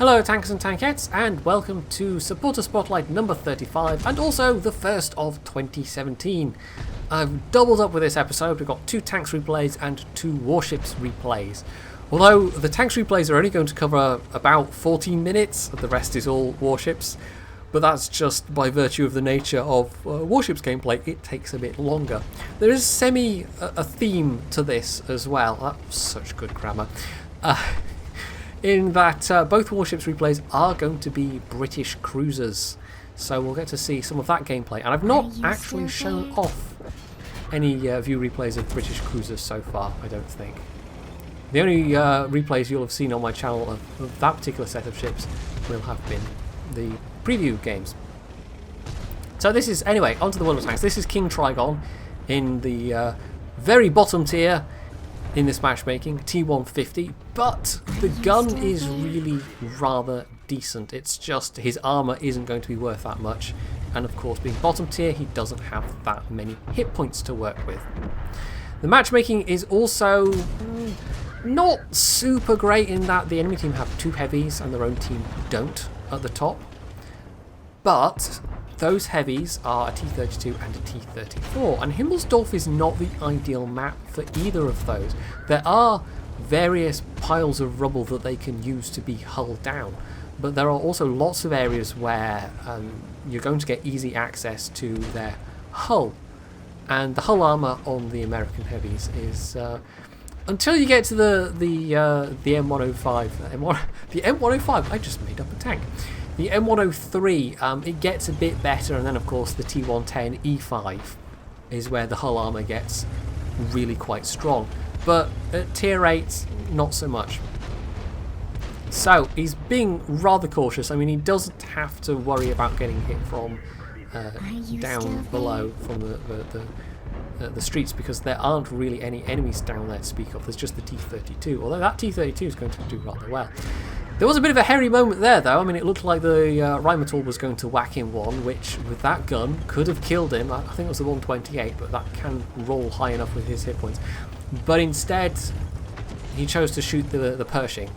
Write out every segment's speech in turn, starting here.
Hello Tankers and Tankettes, and welcome to Supporter Spotlight number 35, and also the first of 2017. I've doubled up with this episode. We've got 2 Tanks replays and 2 Warships replays. Although the Tanks replays are only going to cover about 14 minutes, the rest is all Warships. But that's just by virtue of the nature of Warships gameplay, it takes a bit longer. There is a theme to this as well. That's such good grammar. In that both Warships replays are going to be British cruisers. So we'll get to see some of that gameplay. And I've not actually shown off any view replays of British cruisers so far, I don't think. The only replays you'll have seen on my channel of that particular set of ships will have been the preview games. So this is, anyway, onto the World of Tanks. This is King Trigon in the very bottom tier in this matchmaking, T150, but the gun is really rather decent. It's just his armour isn't going to be worth that much, and of course being bottom tier he doesn't have that many hit points to work with. The matchmaking is also not super great in that the enemy team have 2 heavies and their own team don't at the top, but those heavies are a T32 and a T34, and Himmelsdorf is not the ideal map for either of those. There are various piles of rubble that they can use to be hulled down, but there are also lots of areas where you're going to get easy access to their hull, and the hull armour on the American heavies is until you get to the M105, the M105. I just made up a tank. The M103, it gets a bit better, and then of course the T110 E5 is where the hull armour gets really quite strong. But at tier 8, not so much. So he's being rather cautious. I mean, he doesn't have to worry about getting hit from down below from the streets, because there aren't really any enemies down there to speak of. There's just the T32, although that T32 is going to do rather well. There was a bit of a hairy moment there, though. I mean, it looked like the Rheinmetall was going to whack him one, which, with that gun, could have killed him. I think it was the 128, but that can roll high enough with his hit points. But instead, he chose to shoot the Pershing.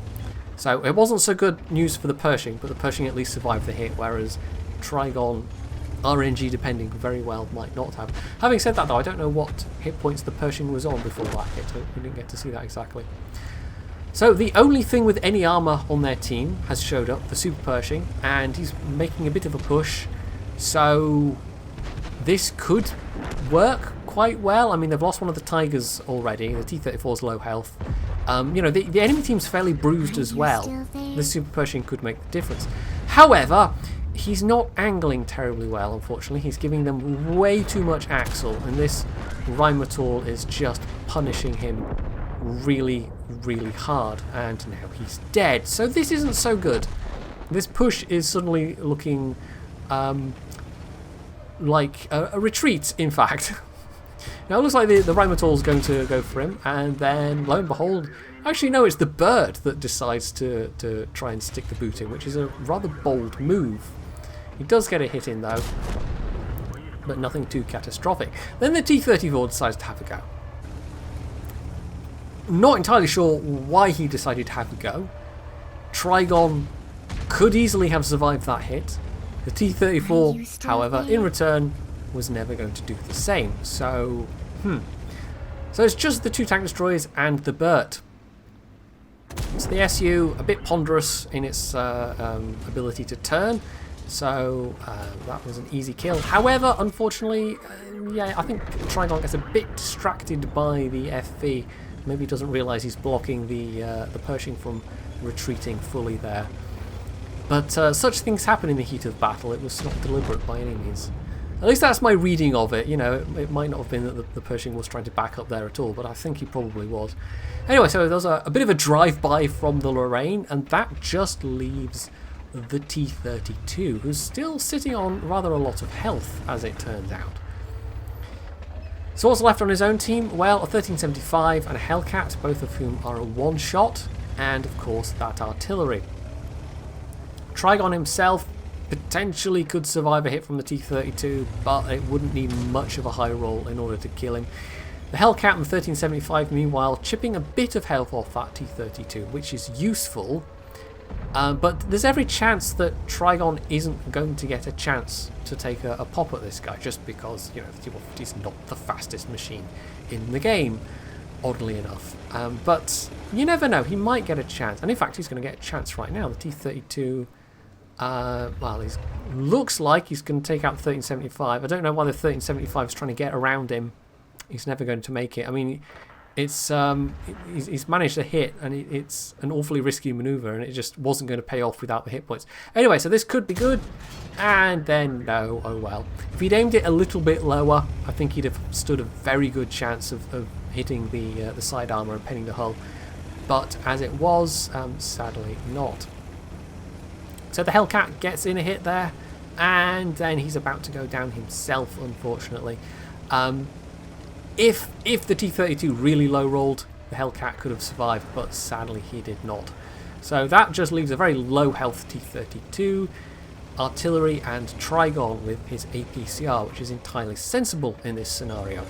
So it wasn't so good news for the Pershing, but the Pershing at least survived the hit, whereas Trigon, RNG depending, very well might not have. Having said that, though, I don't know what hit points the Pershing was on before that hit. We didn't get to see that exactly. So the only thing with any armour on their team has showed up, the Super Pershing, and he's making a bit of a push. So this could work quite well. I mean, they've lost one of the Tigers already. The T-34's low health. You know, the enemy team's fairly bruised as well. The Super Pershing could make the difference. However, he's not angling terribly well, unfortunately. He's giving them way too much axle, and this Rheinmetall is just punishing him really, really hard, and now he's dead. So this isn't so good. This push is suddenly looking like a retreat, in fact. Now it looks like the Rheinmetall is going to go for him, and then lo and behold, actually no, it's the bird that decides to try and stick the boot in, which is a rather bold move. He does get a hit in though, but nothing too catastrophic. Then the T-34 decides to have a go. Not entirely sure why he decided to have a go. Trigon could easily have survived that hit. The T-34, however, in return, was never going to do the same. So, So it's just the 2 tank destroyers and the Burt. So the SU, a bit ponderous in its ability to turn. So that was an easy kill. However, unfortunately, yeah, I think Trigon gets a bit distracted by the FV. Maybe he doesn't realise he's blocking the Pershing from retreating fully there. But such things happen in the heat of battle. It was not deliberate by any means. At least that's my reading of it. You know, it might not have been that the Pershing was trying to back up there at all, but I think he probably was. Anyway, so there's a bit of a drive-by from the Lorraine, and that just leaves the T-32, who's still sitting on rather a lot of health, as it turns out. So what's left on his own team? Well, a 1375 and a Hellcat, both of whom are a one-shot, and of course that artillery. Trigon himself potentially could survive a hit from the T-32, but it wouldn't need much of a high roll in order to kill him. The Hellcat and the 1375 meanwhile chipping a bit of health off that T-32, which is useful But there's every chance that Trigon isn't going to get a chance to take a pop at this guy, just because, you know, the T-150 is not the fastest machine in the game, oddly enough. But you never know, he might get a chance. And in fact, he's going to get a chance right now. The T-32, well, he looks like he's going to take out the 1375. I don't know why the 1375 is trying to get around him. He's never going to make it. I mean, it's he's managed to hit, and it's an awfully risky maneuver, and it just wasn't going to pay off without the hit points. Anyway, so this could be good, and then no, oh well. If he'd aimed it a little bit lower, I think he'd have stood a very good chance of hitting the side armor and penning the hull. But as it was, sadly not. So the Hellcat gets in a hit there, and then he's about to go down himself, unfortunately. If the T-32 really low rolled, the Hellcat could have survived, but sadly he did not. So that just leaves a very low health T-32, artillery, and Trigon with his APCR, which is entirely sensible in this scenario.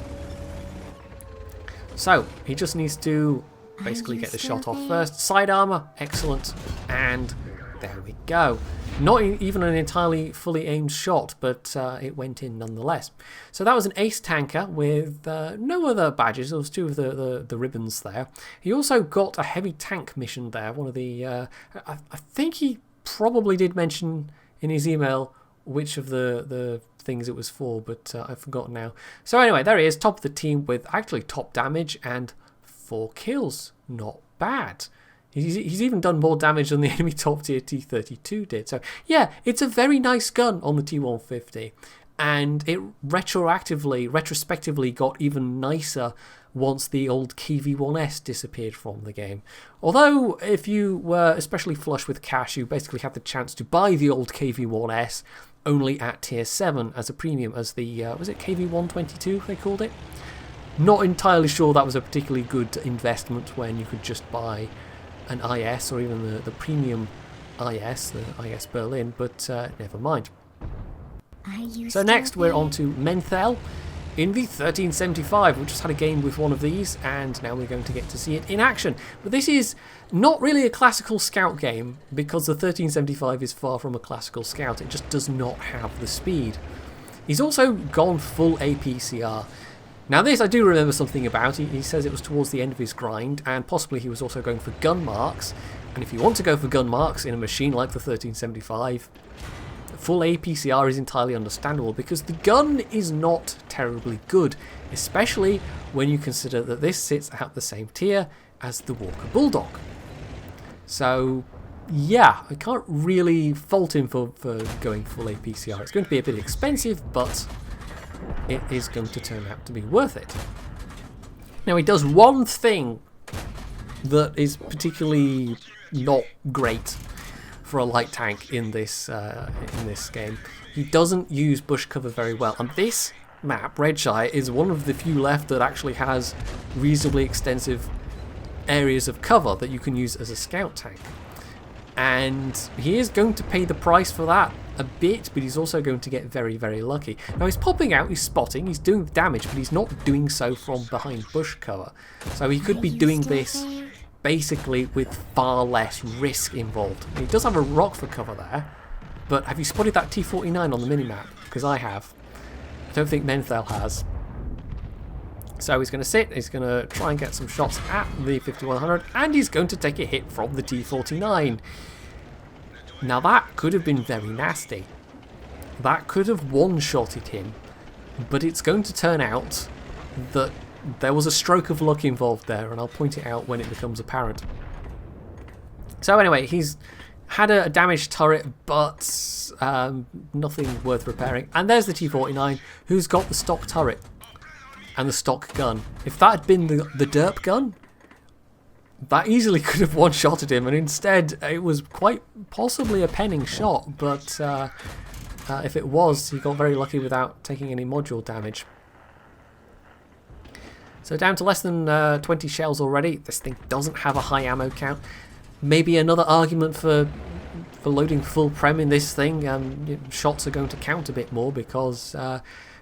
So he just needs to basically get the shot off first. Side armor, excellent, and there we go. Not even an entirely fully aimed shot, but it went in nonetheless. So that was an ace tanker with no other badges. There was two of the ribbons there. He also got a heavy tank mission there. One of the I think he probably did mention in his email which of the things it was for, but I've forgotten now. So anyway, there he is, top of the team with actually top damage and 4 kills. Not bad. He's even done more damage than the enemy top tier T-32 did. So yeah, it's a very nice gun on the T-150, and it retrospectively got even nicer once the old KV-1S disappeared from the game. Although if you were especially flush with cash, you basically had the chance to buy the old KV-1S only at tier 7 as a premium, as the was it KV-122 they called it? Not entirely sure that was a particularly good investment when you could just buy an IS, or even the premium IS, the IS Berlin, but never mind. So next we're on to Menthel in the 1375. We just had a game with one of these, and now we're going to get to see it in action. But this is not really a classical scout game, because the 1375 is far from a classical scout. It just does not have the speed. He's also gone full APCR. Now this I do remember something about. He says it was towards the end of his grind, and possibly he was also going for gun marks. And if you want to go for gun marks in a machine like the 1375, full APCR is entirely understandable, because the gun is not terribly good, especially when you consider that this sits at the same tier as the Walker Bulldog. So yeah, I can't really fault him for going full APCR. It's going to be a bit expensive, but it is going to turn out to be worth it. Now he does one thing that is particularly not great for a light tank in this game. He doesn't use bush cover very well, and this map, Redshire, is one of the few left that actually has reasonably extensive areas of cover that you can use as a scout tank. And he is going to pay the price for that a bit, but he's also going to get very, very lucky. Now he's popping out, he's spotting, he's doing the damage, but he's not doing so from behind bush cover. So he could be doing this basically with far less risk involved. He does have a rock for cover there, but have you spotted that T-49 on the minimap? Because I have. I don't think Menthel has. So he's going to sit, he's going to try and get some shots at the 5100, and he's going to take a hit from the T-49. Now that could have been very nasty. That could have one-shotted him, but it's going to turn out that there was a stroke of luck involved there, and I'll point it out when it becomes apparent. So anyway, he's had a damaged turret, but nothing worth repairing. And there's the T-49, who's got the stock turret and the stock gun. If that had been the derp gun, that easily could have one-shotted him, and instead it was quite possibly a penning shot, but if it was, he got very lucky without taking any module damage. So down to less than 20 shells already. This thing doesn't have a high ammo count. Maybe another argument for loading full prem in this thing. Shots are going to count a bit more, because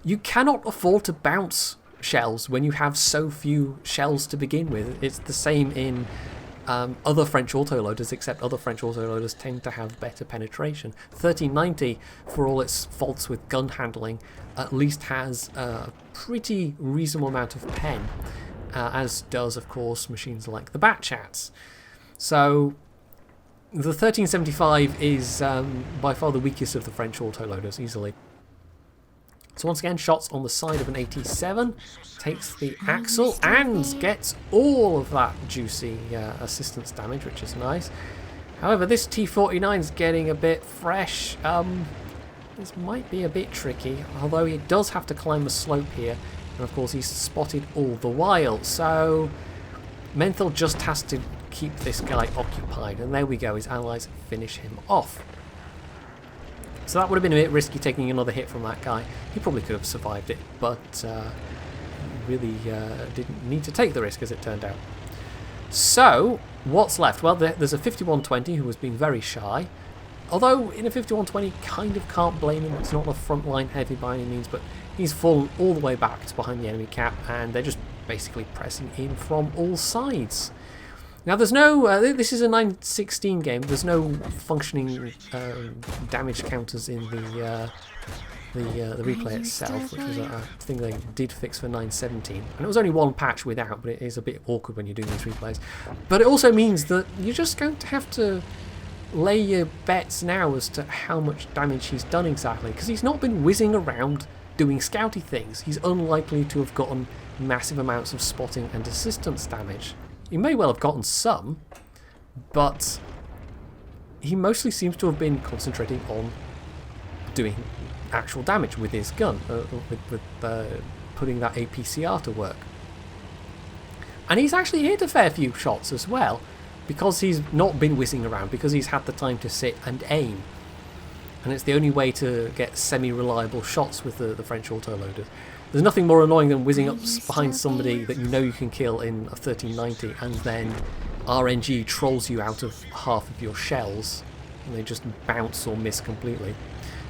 you cannot afford to bounce shells when you have so few shells to begin with. It's the same in other French autoloaders, except other French autoloaders tend to have better penetration. 1390, for all its faults with gun handling, at least has a pretty reasonable amount of pen, as does, of course, machines like the Batchats. So the 1375 is by far the weakest of the French autoloaders, easily. So once again, shots on the side of an 87, takes the axle and gets all of that juicy assistance damage, which is nice. However, this T49 is getting a bit fresh. This might be a bit tricky, although he does have to climb the slope here. And of course, he's spotted all the while. So Menthil just has to keep this guy occupied. And there we go, his allies finish him off. So that would have been a bit risky, taking another hit from that guy. He probably could have survived it, but really didn't need to take the risk, as it turned out. So, what's left? Well, there's a 5120 who has been very shy. Although, in a 5120, kind of can't blame him. It's not a frontline heavy by any means, but he's fallen all the way back to behind the enemy cap, and they're just basically pressing in from all sides. Now, there's no... this is a 916 game. There's no functioning damage counters in the replay itself, which was a thing they did fix for 917. And it was only one patch without, but it is a bit awkward when you're doing these replays. But it also means that you're just going to have to lay your bets now as to how much damage he's done exactly, because he's not been whizzing around doing scouty things. He's unlikely to have gotten massive amounts of spotting and assistance damage. He may well have gotten some, but he mostly seems to have been concentrating on doing actual damage with his gun, with putting that APCR to work. And he's actually hit a fair few shots as well, because he's not been whizzing around, because he's had the time to sit and aim. And it's the only way to get semi-reliable shots with the French autoloaders. There's nothing more annoying than whizzing up behind somebody that you know you can kill in a 1390, and then RNG trolls you out of half of your shells, and they just bounce or miss completely.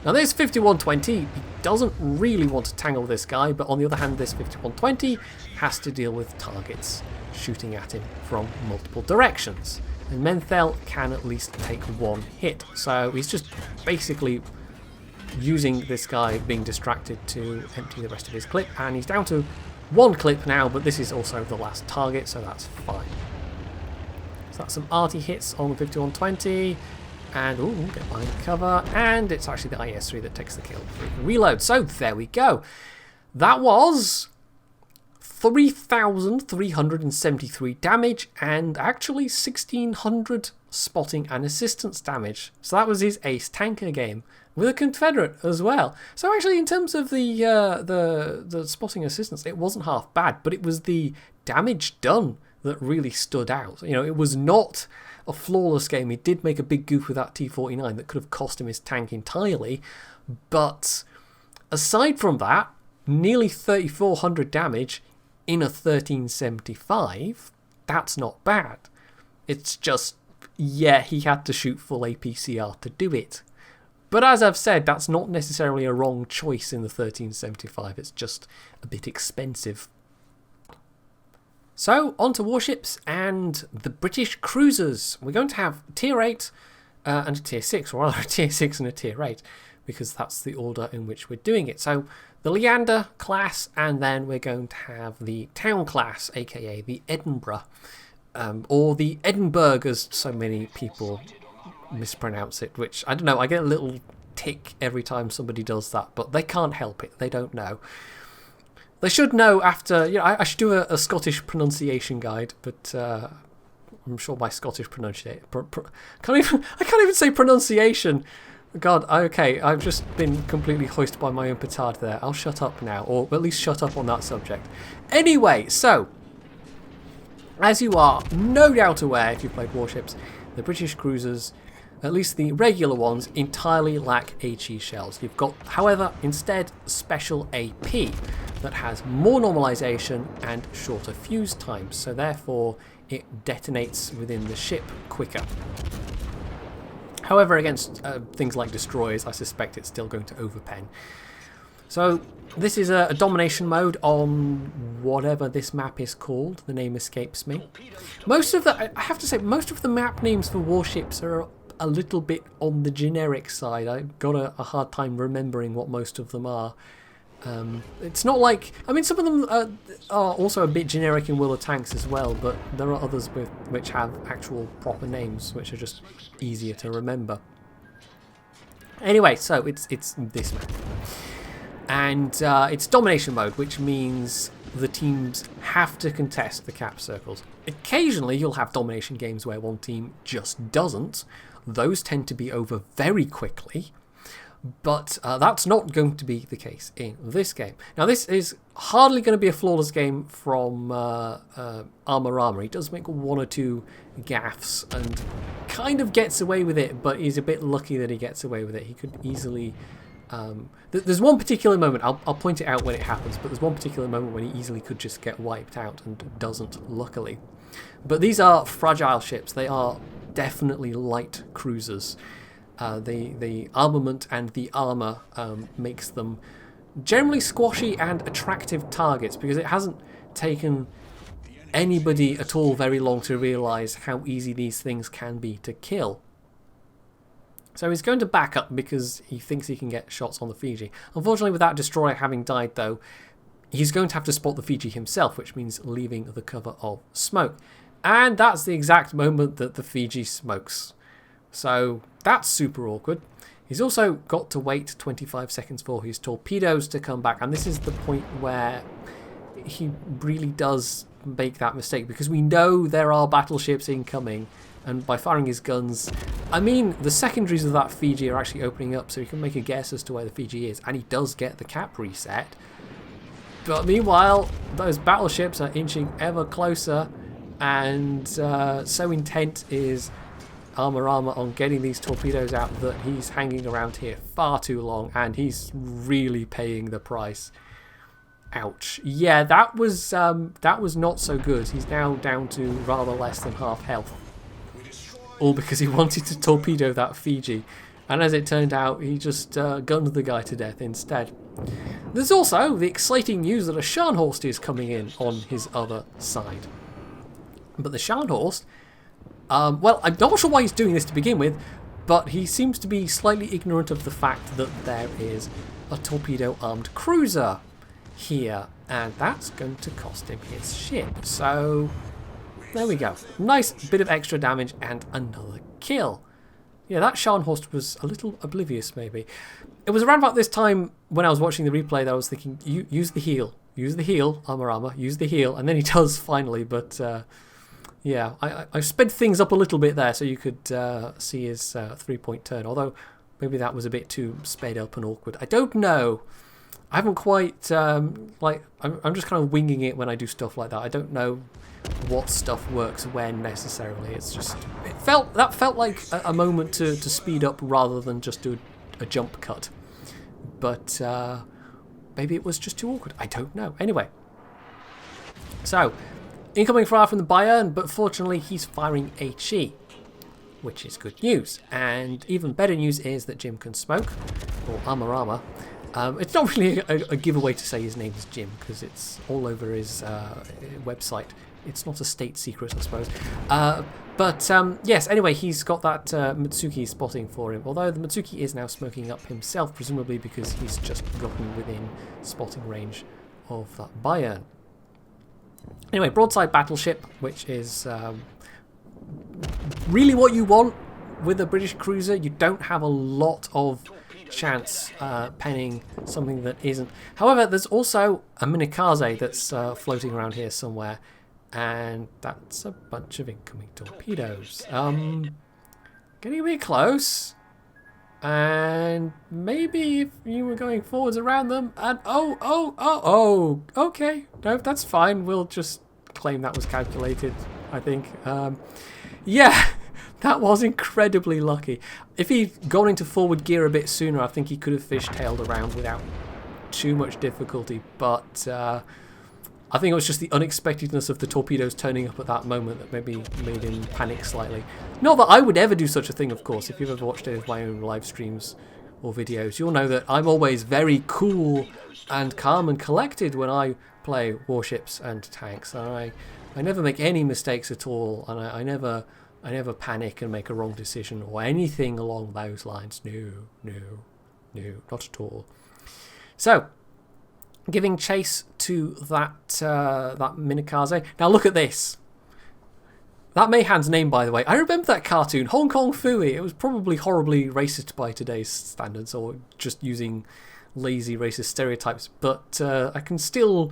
Now this 5120, he doesn't really want to tangle this guy, but on the other hand, this 5120 has to deal with targets shooting at him from multiple directions. And Menthil can at least take one hit, so he's just basically using this guy being distracted to empty the rest of his clip, and he's down to one clip now, but this is also the last target, so that's fine. So that's some arty hits on the 5120, and ooh, get behind cover, and it's actually the IS-3 that takes the kill. Reload. So there we go. That was 3,373 damage and actually 1,600 spotting and assistance damage. So that was his ace tanker game with a Confederate as well. So actually, in terms of the spotting assistance, it wasn't half bad, but it was the damage done that really stood out. You know, it was not a flawless game. He did make a big goof with that T49 that could have cost him his tank entirely, but aside from that, nearly 3,400 damage in a 1375, that's not bad. It's just, yeah, he had to shoot full APCR to do it. But as I've said, that's not necessarily a wrong choice in the 1375, it's just a bit expensive. So, on to warships and the British cruisers. We're going to have Tier 8 and a Tier 6, or rather a Tier 6 and a Tier 8, because that's the order in which we're doing it. So, the Leander class, and then we're going to have the Town class, aka the Edinburgh, or the Edinburgh, as so many people mispronounce it, which, I don't know, I get a little tick every time somebody does that, but they can't help it, they don't know. They should know after, you know, I should do a Scottish pronunciation guide, but I'm sure my Scottish pronunciation, I can't even say pronunciation. God, okay, I've just been completely hoisted by my own petard there. I'll shut up now, or at least shut up on that subject. Anyway, so, as you are no doubt aware if you've played warships, the British cruisers, at least the regular ones, entirely lack HE shells. You've got, however, instead special AP that has more normalization and shorter fuse times, so therefore it detonates within the ship quicker. However, against things like destroyers, I suspect it's still going to overpen. So this is a domination mode on whatever this map is called. The name escapes me. I have to say, most of the map names for warships are a little bit on the generic side. I've got a hard time remembering what most of them are. It's not like... I mean, some of them are also a bit generic in World of Tanks as well, but there are others which have actual proper names, which are just easier to remember. Anyway, so it's this map. And it's domination mode, which means the teams have to contest the cap circles. Occasionally, you'll have domination games where one team just doesn't. Those tend to be over very quickly. But that's not going to be the case in this game. Now, this is hardly going to be a flawless game from Armor. He does make one or two gaffes and kind of gets away with it, but he's a bit lucky that he gets away with it. He could easily... there's one particular moment, I'll point it out when it happens, but there's one particular moment when he easily could just get wiped out and doesn't, luckily. But these are fragile ships. They are definitely light cruisers. The armament and the armour makes them generally squashy and attractive targets, because it hasn't taken anybody at all very long to realise how easy these things can be to kill. So he's going to back up because he thinks he can get shots on the Fiji. Unfortunately, with that destroyer having died, though, he's going to have to spot the Fiji himself, which means leaving the cover of smoke. And that's the exact moment that the Fiji smokes. So that's super awkward. He's also got to wait 25 seconds for his torpedoes to come back. And this is the point where he really does make that mistake, because we know there are battleships incoming. And by firing his guns, I mean, the secondaries of that Fiji are actually opening up, so he can make a guess as to where the Fiji is. And he does get the cap reset. But meanwhile, those battleships are inching ever closer. And so intent is Armor on getting these torpedoes out that he's hanging around here far too long, and he's really paying the price. Ouch. Yeah, that was not so good. He's now down to rather less than half health. All because he wanted to torpedo that Fiji. And as it turned out, he just gunned the guy to death instead. There's also the exciting news that a Scharnhorst is coming in on his other side. But the Scharnhorst... well, I'm not sure why he's doing this to begin with, but he seems to be slightly ignorant of the fact that there is a torpedo-armed cruiser here, and that's going to cost him his ship. So, there we go. Nice bit of extra damage and another kill. Yeah, that Scharnhorst was a little oblivious, maybe. It was around about this time when I was watching the replay that I was thinking, use the heal. Use the heal, Armor, use the heal. And then he does finally, but... yeah, I sped things up a little bit there so you could see his 3-point turn, although maybe that was a bit too sped up and awkward. I don't know. I haven't quite, I'm just kind of winging it when I do stuff like that. I don't know what stuff works when necessarily. It's just, that felt like a moment to speed up rather than just do a jump cut. But maybe it was just too awkward. I don't know. Anyway, so... incoming fire from the Bayern, but fortunately he's firing HE, which is good news. And even better news is that Jim can smoke, or Armor. It's not really a giveaway to say his name is Jim, because it's all over his website. It's not a state secret, I suppose. But yes, anyway, he's got that Mitsuki spotting for him, although the Mitsuki is now smoking up himself, presumably because he's just gotten within spotting range of that Bayern. Anyway, broadside battleship, which is really what you want with a British cruiser. You don't have a lot of chance penning something that isn't. However, there's also a Minikaze that's floating around here somewhere, and that's a bunch of incoming torpedoes. Getting a bit close. And maybe if you were going forwards around them, and okay, no, that's fine. We'll just claim that was calculated, I think. Yeah, that was incredibly lucky. If he'd gone into forward gear a bit sooner, I think he could have fishtailed around without too much difficulty. But I think it was just the unexpectedness of the torpedoes turning up at that moment that maybe made him panic slightly. Not that I would ever do such a thing, of course. If you've ever watched any of my own live streams or videos, you'll know that I'm always very cool and calm and collected when I play warships and tanks. I never make any mistakes at all, and I never panic and make a wrong decision or anything along those lines. No, not at all. So, giving chase to that Minikaze. Now look at this. That Mayhan's name, by the way, I remember that cartoon, Hong Kong Phooey. It was probably horribly racist by today's standards, or just using lazy racist stereotypes, but I can still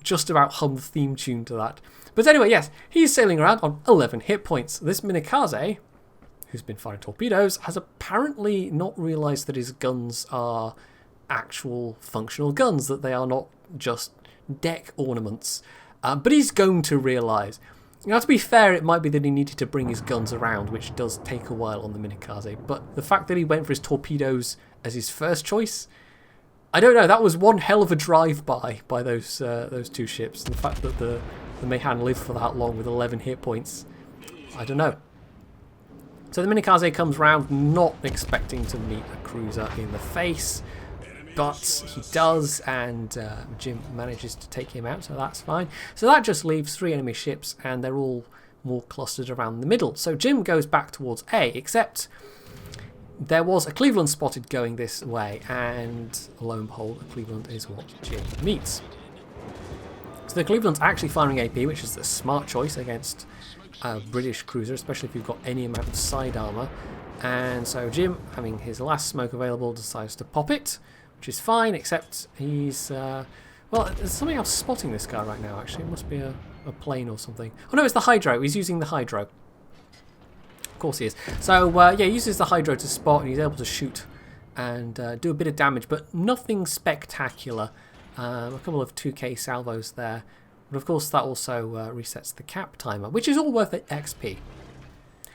just about hum the theme tune to that. But anyway, yes, he's sailing around on 11 hit points. This Minikaze, who's been firing torpedoes, has apparently not realised that his guns are actual functional guns, that they are not just deck ornaments. But he's going to realise. Now, to be fair, it might be that he needed to bring his guns around, which does take a while on the Minikaze. But the fact that he went for his torpedoes as his first choice, I don't know. That was one hell of a drive-by by those two ships. And the fact that the Mayhan lived for that long with 11 hit points, I don't know. So the Minikaze comes round, not expecting to meet a cruiser in the face. But he does, and Jim manages to take him out, so that's fine. So that just leaves 3 enemy ships, and they're all more clustered around the middle. So Jim goes back towards A, except there was a Cleveland spotted going this way, and lo and behold, a Cleveland is what Jim meets. So the Cleveland's actually firing AP, which is the smart choice against a British cruiser, especially if you've got any amount of side armour. And so Jim, having his last smoke available, decides to pop it, which is fine, except he's... well, there's something else spotting this guy right now, actually. It must be a plane or something. Oh no, it's the Hydro. He's using the Hydro. Of course he is. So, yeah, he uses the Hydro to spot, and he's able to shoot and do a bit of damage, but nothing spectacular. A couple of 2k salvos there. But of course, that also resets the cap timer, which is all worth XP.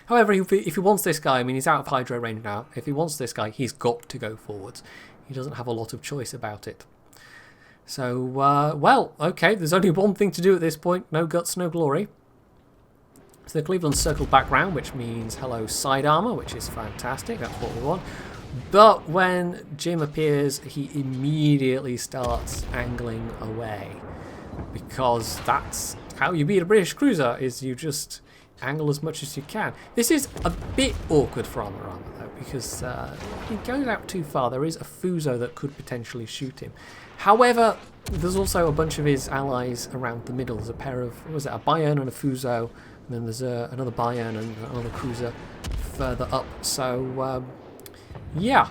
However, if he wants this guy, I mean, he's out of Hydro range now. If he wants this guy, he's got to go forwards. He doesn't have a lot of choice about it. So, well, okay, there's only one thing to do at this point. No guts, no glory. So the Cleveland's circled back round, which means hello side armour, which is fantastic. That's what we want. But when Jim appears, he immediately starts angling away. Because that's how you beat a British cruiser, is you just angle as much as you can. This is a bit awkward for Armour though, because if he goes out too far, there is a Fuso that could potentially shoot him. However, there's also a bunch of his allies around the middle. There's a pair of, what was it, a Bayern and a Fuso, and then there's another Bayern and another cruiser further up. So, yeah.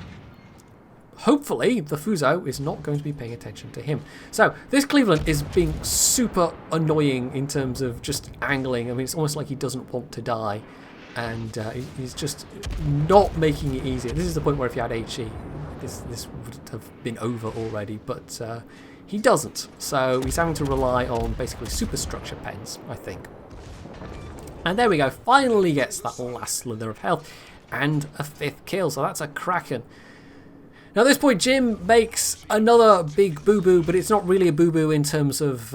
Hopefully, the Fuso is not going to be paying attention to him. So, this Cleveland is being super annoying in terms of just angling. I mean, it's almost like he doesn't want to die. And he's just not making it easier. This is the point where if you had HE, this would have been over already. But he doesn't. So, he's having to rely on basically superstructure pens, I think. And there we go. Finally gets that last slither of health. And a 5th kill. So, that's a Kraken. Now at this point Jim makes another big boo-boo, but it's not really a boo-boo in terms of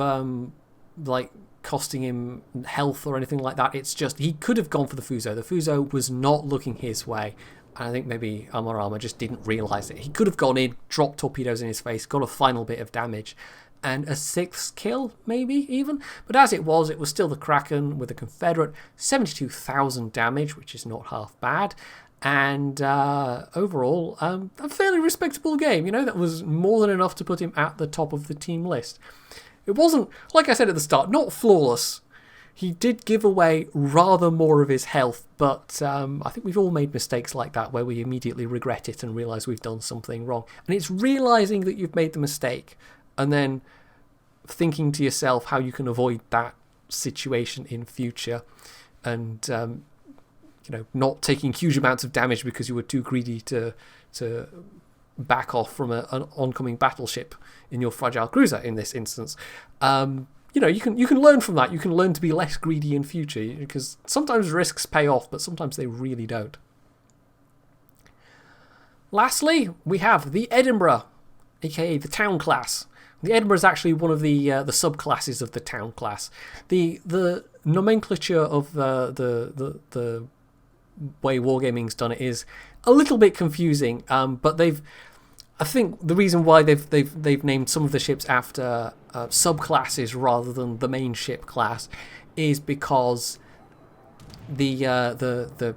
like costing him health or anything like that. It's just he could have gone for the Fuso. The Fuso was not looking his way. And I think maybe Armour just didn't realise it. He could have gone in, dropped torpedoes in his face, got a final bit of damage, and a 6th kill, maybe even. But as it was still the Kraken with a Confederate, 72,000 damage, which is not half bad. And overall, a fairly respectable game. You know, that was more than enough to put him at the top of the team list. It wasn't, like I said at the start, not flawless. He did give away rather more of his health, but I think we've all made mistakes like that where we immediately regret it and realise we've done something wrong. And it's realising that you've made the mistake and then thinking to yourself how you can avoid that situation in future and... you know, not taking huge amounts of damage because you were too greedy to back off from an oncoming battleship in your fragile cruiser in this instance. You know, you can learn from that. You can learn to be less greedy in future because sometimes risks pay off, but sometimes they really don't. Lastly, we have the Edinburgh, aka the Town class. The Edinburgh is actually one of the subclasses of the Town class. The nomenclature of the way Wargaming's done it is a little bit confusing, but I think the reason why they've named some of the ships after subclasses rather than the main ship class is because the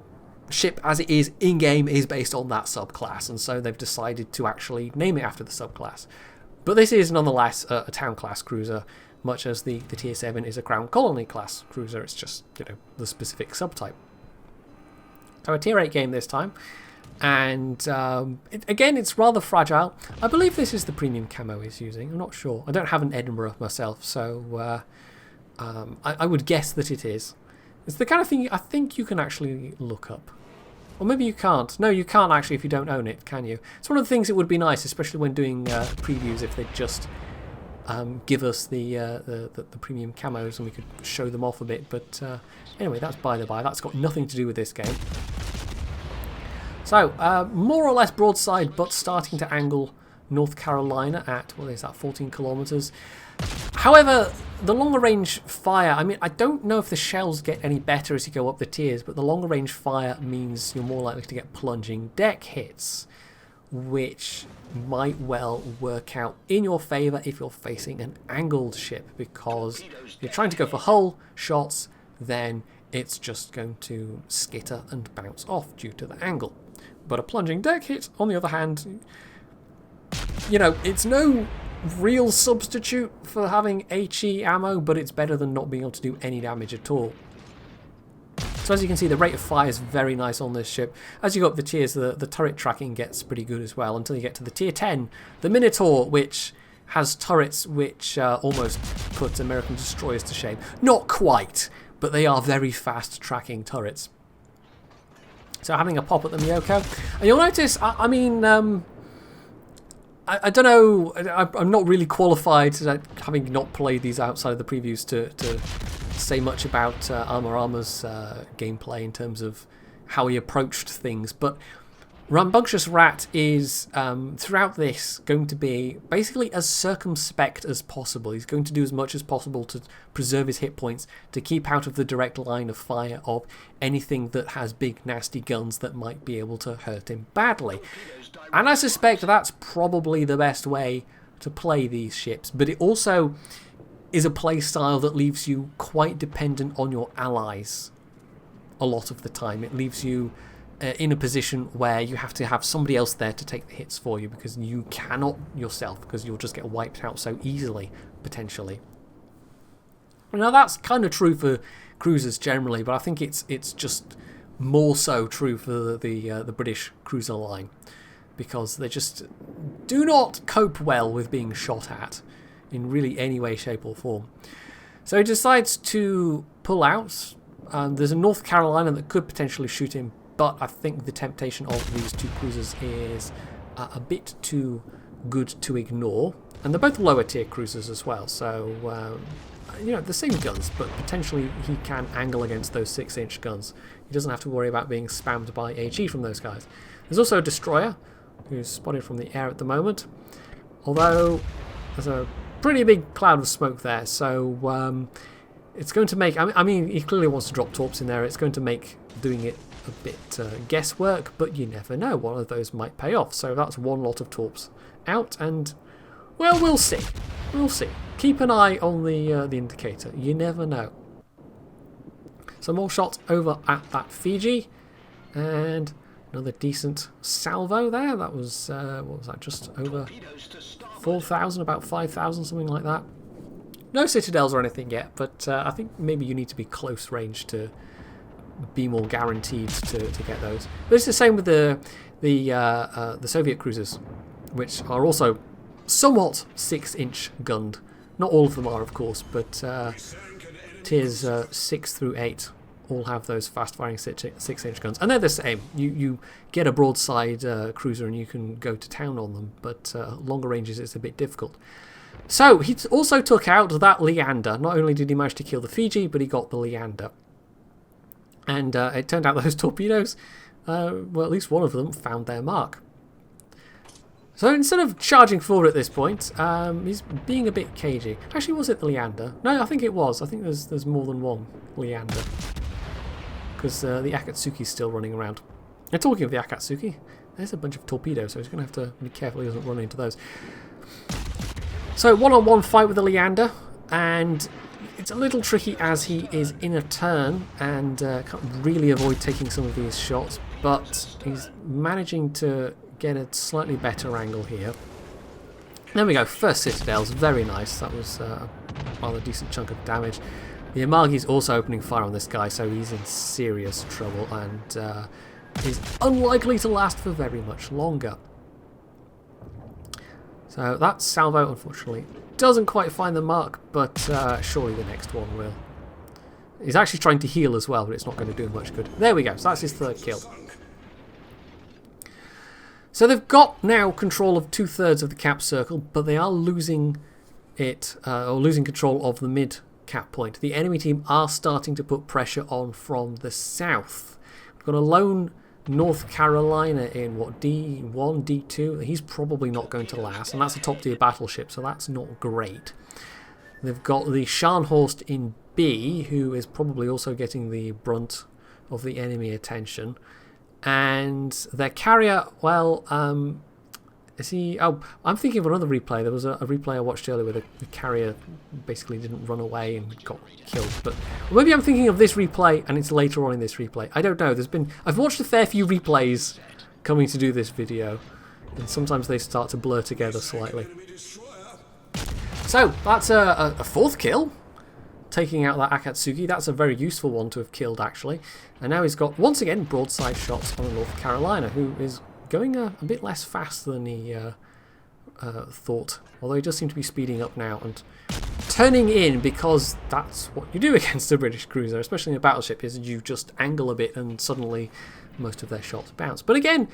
ship as it is in game is based on that subclass, and so they've decided to actually name it after the subclass. But this is nonetheless a town class cruiser, much as the Tier 7 is a Crown Colony class cruiser. It's just, the specific subtype. So a Tier 8 game this time. And again, it's rather fragile. I believe this is the premium camo he's using. I'm not sure. I don't have an Edinburgh myself, so I would guess that it is. It's the kind of thing I think you can actually look up. Or maybe you can't. No, you can't actually if you don't own it, can you? It's one of the things that would be nice, especially when doing previews, if they'd just give us the premium camos and we could show them off a bit. But anyway, that's by the by. That's got nothing to do with this game. So, more or less broadside, but starting to angle North Carolina at, what is that, 14 kilometers. However, the longer range fire, I mean, I don't know if the shells get any better as you go up the tiers, but the longer range fire means you're more likely to get plunging deck hits, which might well work out in your favour if you're facing an angled ship, because if you're trying to go for hull shots, then it's just going to skitter and bounce off due to the angle. But a plunging deck hit, on the other hand, it's no real substitute for having HE ammo, but it's better than not being able to do any damage at all. So as you can see, the rate of fire is very nice on this ship. As you go up the tiers, the turret tracking gets pretty good as well, until you get to the Tier 10, the Minotaur, which has turrets which almost put American destroyers to shame. Not quite, but they are very fast tracking turrets. So having a pop at the Miyoko. And you'll notice, I don't know, I'm not really qualified, having not played these outside of the previews, to say much about Armour's gameplay in terms of how he approached things, but Rambunctious Rat is, throughout this, going to be basically as circumspect as possible. He's going to do as much as possible to preserve his hit points, to keep out of the direct line of fire of anything that has big, nasty guns that might be able to hurt him badly. And I suspect that's probably the best way to play these ships, but it also is a play style that leaves you quite dependent on your allies a lot of the time. It leaves you in a position where you have to have somebody else there to take the hits for you, because you cannot yourself, because you'll just get wiped out so easily, potentially. Now that's kind of true for cruisers generally, but I think it's just more so true for the British cruiser line, because they just do not cope well with being shot at in really any way, shape or form. So he decides to pull out. There's a North Carolina that could potentially shoot him, but I think the temptation of these two cruisers is a bit too good to ignore. And they're both lower tier cruisers as well, so the same guns, but potentially he can angle against those 6-inch guns. He doesn't have to worry about being spammed by HE from those guys. There's also a destroyer who's spotted from the air at the moment, although there's a pretty big cloud of smoke there, so it's going to make, I mean, he clearly wants to drop torps in there. It's going to make doing it a bit guesswork, but you never know. One of those might pay off. So that's one lot of torps out, and, well, we'll see. We'll see. Keep an eye on the indicator. You never know. So more shots over at that Fiji, and another decent salvo there. That was, what was that, just over 4,000, about 5,000, something like that. No citadels or anything yet, but I think maybe you need to be close range to be more guaranteed to get those. But it's the same with the Soviet cruisers, which are also somewhat 6-inch gunned. Not all of them are, of course, but tiers 6 through 8 all have those fast-firing 6-inch guns, and they're the same. You get a broadside cruiser and you can go to town on them, but longer ranges it's a bit difficult. So he also took out that Leander. Not only did he manage to kill the Fiji, but he got the Leander. And it turned out those torpedoes, well, at least one of them found their mark. So instead of charging forward at this point, he's being a bit cagey. Actually, was it the Leander? No, I think it was. I think there's more than one Leander, because the Akatsuki's still running around. And talking of the Akatsuki, there's a bunch of torpedoes, so he's going to have to be careful he doesn't run into those. So one-on-one fight with the Leander, and it's a little tricky as he is in a turn and can't really avoid taking some of these shots, but he's managing to get a slightly better angle here. There we go, first Citadels, very nice. That was a rather decent chunk of damage. The Amagi's also opening fire on this guy, so he's in serious trouble and is unlikely to last for very much longer. So that salvo, unfortunately, doesn't quite find the mark, but surely the next one will. He's actually trying to heal as well, but it's not going to do much good. There we go, so that's his third kill. So they've got now control of 2/3 of the cap circle, but they are losing it, or losing control of the mid cap point. The enemy team are starting to put pressure on from the south. We've got a lone North Carolina in, what, D1, D2? He's probably not going to last, and that's a top tier battleship, so that's not great. They've got the Scharnhorst in B, who is probably also getting the brunt of the enemy attention. And their carrier, well, is he... Oh, I'm thinking of another replay. There was a replay I watched earlier where the carrier basically didn't run away and got killed. But maybe I'm thinking of this replay and it's later on in this replay. I don't know. I've watched a fair few replays coming to do this video, and sometimes they start to blur together slightly. So that's a fourth kill, taking out that Akatsuki. That's a very useful one to have killed, actually. And now he's got, once again, broadside shots on the North Carolina, who is going a bit less fast than he thought. Although he does seem to be speeding up now and turning in, because that's what you do against a British cruiser, especially in a battleship, is you just angle a bit and suddenly most of their shots bounce. But again,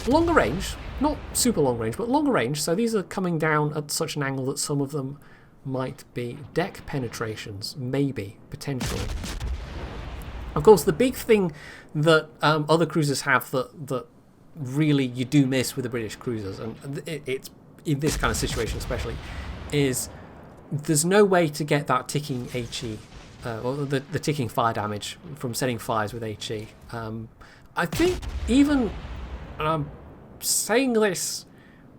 longer range, not super long range, but longer range, so these are coming down at such an angle that some of them might be deck penetrations, maybe, potentially. Of course, the big thing that other cruisers have that really you do miss with the British cruisers, and it's in this kind of situation especially, is there's no way to get that ticking HE, or the ticking fire damage from setting fires with HE. I think even, and I'm saying this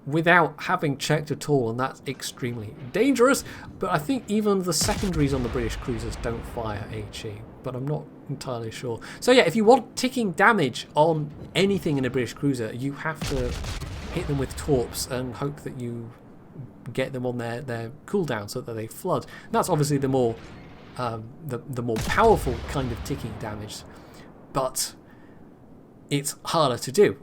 without having checked at all, and that's extremely dangerous, but I think even the secondaries on the British cruisers don't fire HE, but I'm not entirely sure. So yeah, if you want ticking damage on anything in a British cruiser, you have to hit them with torps and hope that you get them on their cooldown so that they flood. And that's obviously the more powerful kind of ticking damage, but it's harder to do,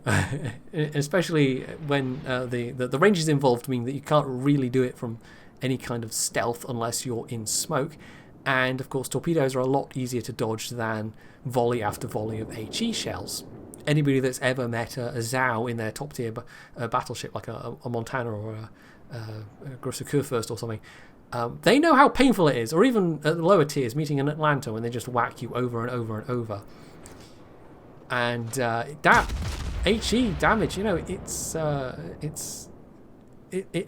especially when the ranges involved mean that you can't really do it from any kind of stealth unless you're in smoke. And of course, torpedoes are a lot easier to dodge than volley after volley of HE shells. Anybody that's ever met a Zhao in their top tier battleship, like a Montana or a Grosse Kurfürst or something, they know how painful it is, or even at the lower tiers, meeting an Atlanta when they just whack you over and over and over. And that HE damage, you know, it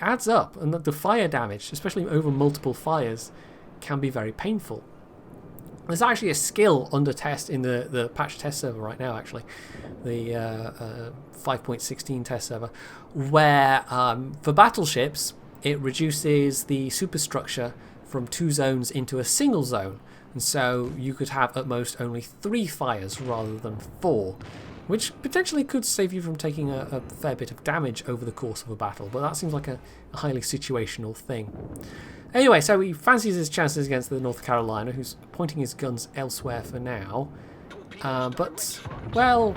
adds up, and the fire damage, especially over multiple fires, can be very painful. There's actually a skill under test in the patch test server right now, actually, the 5.16 test server, where for battleships it reduces the superstructure from 2 zones into a single zone. And so you could have at most only 3 fires rather than 4, which potentially could save you from taking a fair bit of damage over the course of a battle, but that seems like a highly situational thing. Anyway, so he fancies his chances against the North Carolina, who's pointing his guns elsewhere for now. But, well,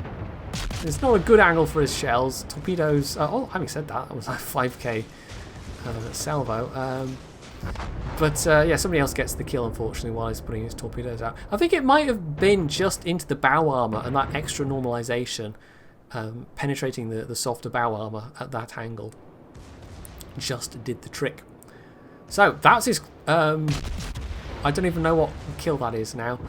it's not a good angle for his shells. Torpedoes... oh, having said that, that was a 5k salvo. But yeah, somebody else gets the kill, unfortunately, while he's putting his torpedoes out. I think it might have been just into the bow armour, and that extra normalisation penetrating the softer bow armour at that angle just did the trick. So that's his... I don't even know what kill that is now.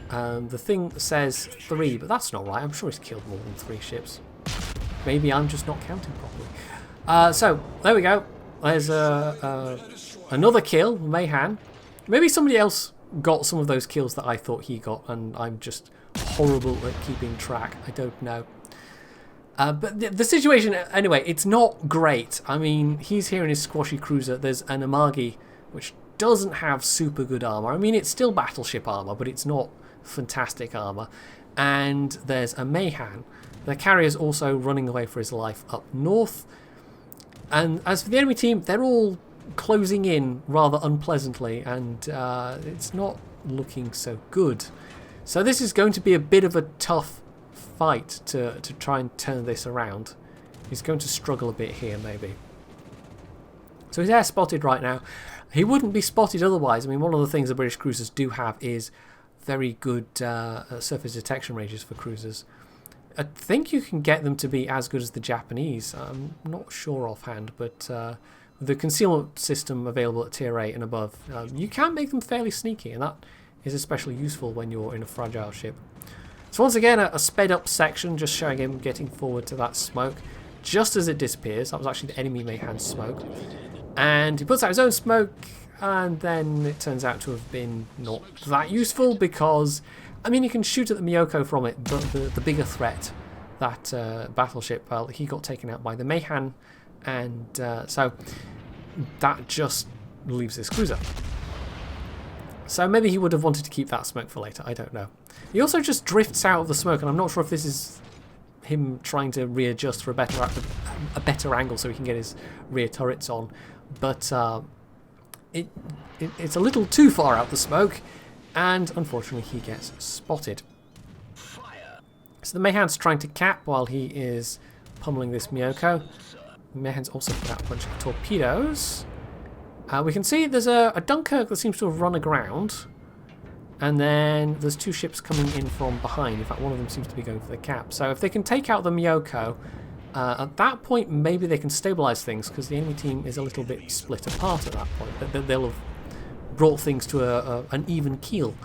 The thing says 3, but that's not right. I'm sure he's killed more than 3 ships. Maybe I'm just not counting properly. So there we go. There's another kill, Mayhan. Maybe somebody else got some of those kills that I thought he got, and I'm just horrible at keeping track. I don't know. But the situation, anyway, it's not great. I mean, he's here in his squashy cruiser. There's an Amagi, which doesn't have super good armor. I mean, it's still battleship armor, but it's not fantastic armor. And there's a Mayhan. The carrier's also running away for his life up north. And as for the enemy team, they're all closing in rather unpleasantly, and it's not looking so good. So this is going to be a bit of a tough fight to try and turn this around. He's going to struggle a bit here, maybe. So he's air spotted right now. He wouldn't be spotted otherwise. I mean, one of the things the British cruisers do have is very good surface detection ranges for cruisers. I think you can get them to be as good as the Japanese. I'm not sure offhand, but with the concealment system available at tier 8 and above, you can make them fairly sneaky, and that is especially useful when you're in a fragile ship. So once again, a sped up section, just showing him getting forward to that smoke. Just as it disappears, that was actually the enemy Mayhan's smoke. And he puts out his own smoke, and then it turns out to have been not that useful because, I mean, you can shoot at the Miyoko from it, but the bigger threat, that battleship, well, he got taken out by the Mayhan, and so that just leaves this cruiser. So maybe he would have wanted to keep that smoke for later, I don't know. He also just drifts out of the smoke, and I'm not sure if this is him trying to readjust for a better angle so he can get his rear turrets on. But it's a little too far out the smoke, and unfortunately he gets spotted. So the Mayhan's trying to cap while he is pummeling this Miyoko. Mayhan's also put out a bunch of torpedoes. We can see there's a Dunkirk that seems to have run aground. And then there's two ships coming in from behind. In fact, one of them seems to be going for the cap. So if they can take out the Miyoko, at that point maybe they can stabilise things, because the enemy team is a little bit split apart at that point. They'll have brought things to an even keel,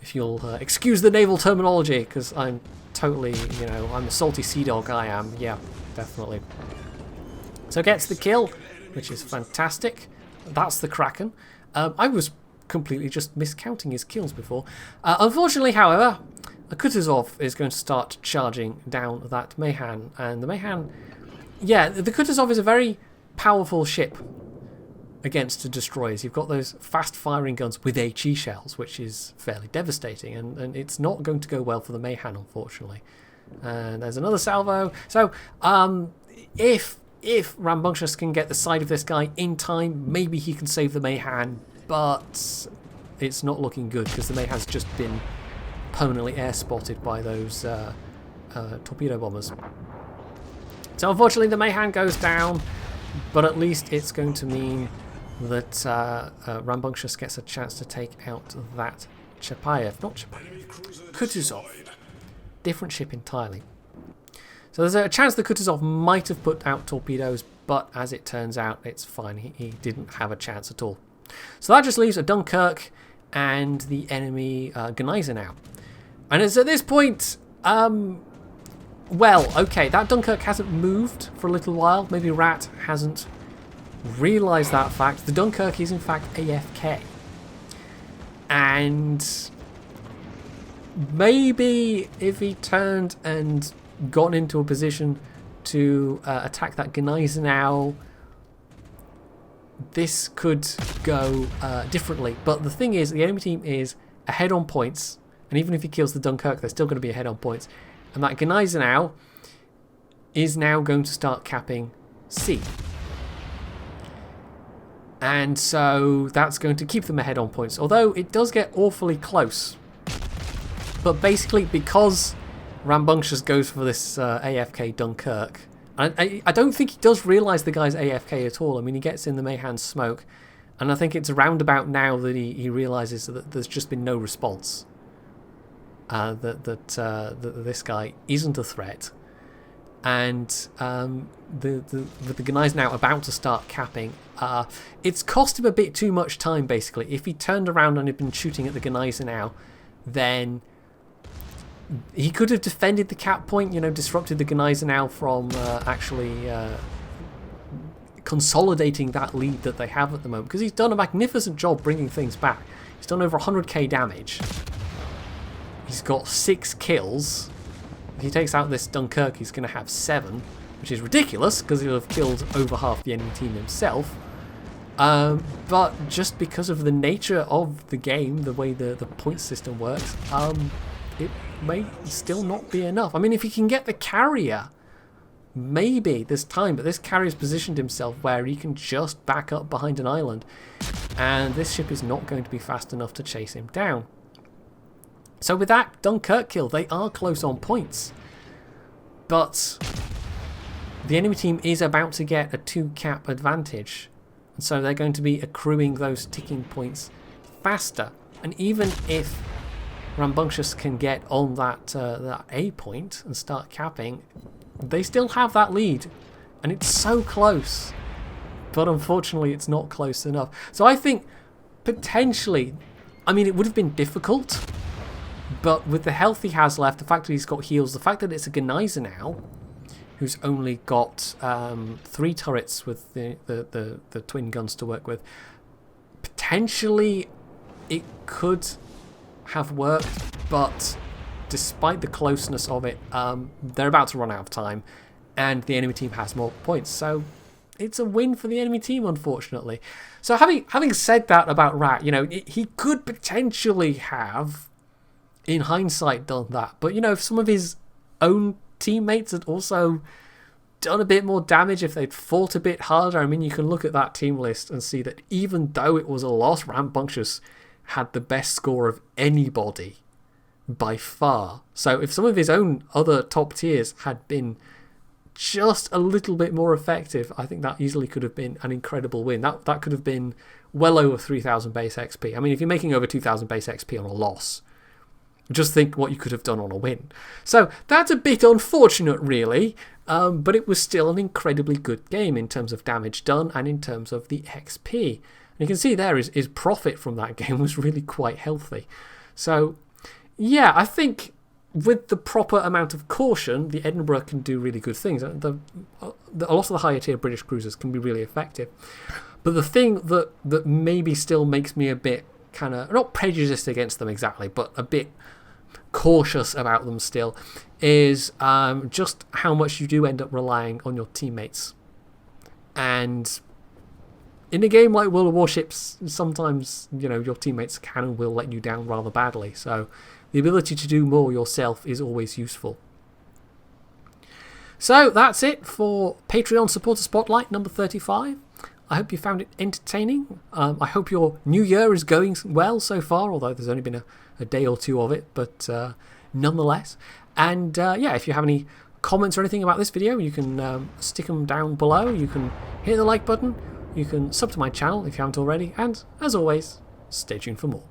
if you'll excuse the naval terminology, because I'm totally, you know, I'm a salty sea dog, I am. Yeah, definitely. So gets the kill, which is fantastic. That's the Kraken. I was completely just miscounting his kills before. Unfortunately, however, Kutuzov is going to start charging down that Mayhan, and the Mayhan, yeah, the Kutuzov is a very powerful ship against destroyers. You've got those fast-firing guns with HE shells, which is fairly devastating, and it's not going to go well for the Mayhan, unfortunately. And there's another salvo. So, if Rambunctious can get the side of this guy in time, maybe he can save the Mayhan, but it's not looking good because the Mayhan's just been permanently air spotted by those torpedo bombers. So unfortunately the Mayhan goes down, but at least it's going to mean that Rambunctious gets a chance to take out that Chapayev, not Chapayev, Kutuzov. Different ship entirely. So there's a chance the Kutuzov might have put out torpedoes, but as it turns out, it's fine. He didn't have a chance at all. So that just leaves a Dunkirk and the enemy Gneisenau. And it's at this point, well, okay, that Dunkirk hasn't moved for a little while. Maybe Rat hasn't realised that fact. The Dunkirk is in fact AFK. And maybe if he turned and gotten into a position to attack that Gneisenau, this could go differently. But the thing is, the enemy team is ahead on points, and even if he kills the Dunkirk, they're still going to be ahead on points. And that Gneisenau is now going to start capping C. And so that's going to keep them ahead on points, although it does get awfully close. But basically, because Rambunctious goes for this AFK Dunkirk, I don't think he does realise the guy's AFK at all. I mean, he gets in the Mayhan's smoke, and I think it's roundabout now that he realises that there's just been no response. That this guy isn't a threat, and with the Gneisenau about to start capping, it's cost him a bit too much time. Basically, if he turned around and had been shooting at the Gneisenau, then he could have defended the cap point, you know, disrupted the Gneisenau from actually consolidating that lead that they have at the moment, because he's done a magnificent job bringing things back. He's done over 100k damage. He's got 6 kills. If he takes out this Dunkirk, he's going to have 7, which is ridiculous because he'll have killed over half the enemy team himself. But just because of the nature of the game, the way the point system works, it may still not be enough. I mean, if he can get the carrier, maybe there's time, but this carrier's positioned himself where he can just back up behind an island, and this ship is not going to be fast enough to chase him down. So with that Dunkirk kill, they are close on points, but the enemy team is about to get a 2-cap advantage, and so they're going to be accruing those ticking points faster. And even if Rambunctious can get on that A point and start capping, they still have that lead, and it's so close. But unfortunately, it's not close enough. So I think potentially, I mean, it would have been difficult, but with the health he has left, the fact that he's got heals, the fact that it's a Genizer now, who's only got 3 turrets with the twin guns to work with, potentially it could have worked, but despite the closeness of it, they're about to run out of time, and the enemy team has more points, so it's a win for the enemy team, unfortunately. So having said that about Rat, you know, he could potentially have, in hindsight, done that, but you know, if some of his own teammates had also done a bit more damage, if they'd fought a bit harder, I mean, you can look at that team list and see that even though it was a loss, Rambunctious had the best score of anybody by far. So if some of his own other top tiers had been just a little bit more effective, I think that easily could have been an incredible win. That could have been well over 3,000 base XP. I mean, if you're making over 2,000 base XP on a loss, just think what you could have done on a win. So that's a bit unfortunate, really, but it was still an incredibly good game in terms of damage done and in terms of the XP. And you can see there his profit from that game was really quite healthy. So yeah, I think with the proper amount of caution, the Edinburgh can do really good things. A lot of the higher tier British cruisers can be really effective. But the thing that maybe still makes me a bit kind of, not prejudiced against them exactly, but a bit cautious about them still, is just how much you do end up relying on your teammates. And in a game like World of Warships, sometimes, you know, your teammates can and will let you down rather badly. So the ability to do more yourself is always useful. So that's it for Patreon Supporter Spotlight number 35. I hope you found it entertaining. I hope your new year is going well so far, although there's only been a day or two of it, but nonetheless. And yeah, if you have any comments or anything about this video, you can stick them down below. You can hit the like button. You can sub to my channel if you haven't already. And as always, stay tuned for more.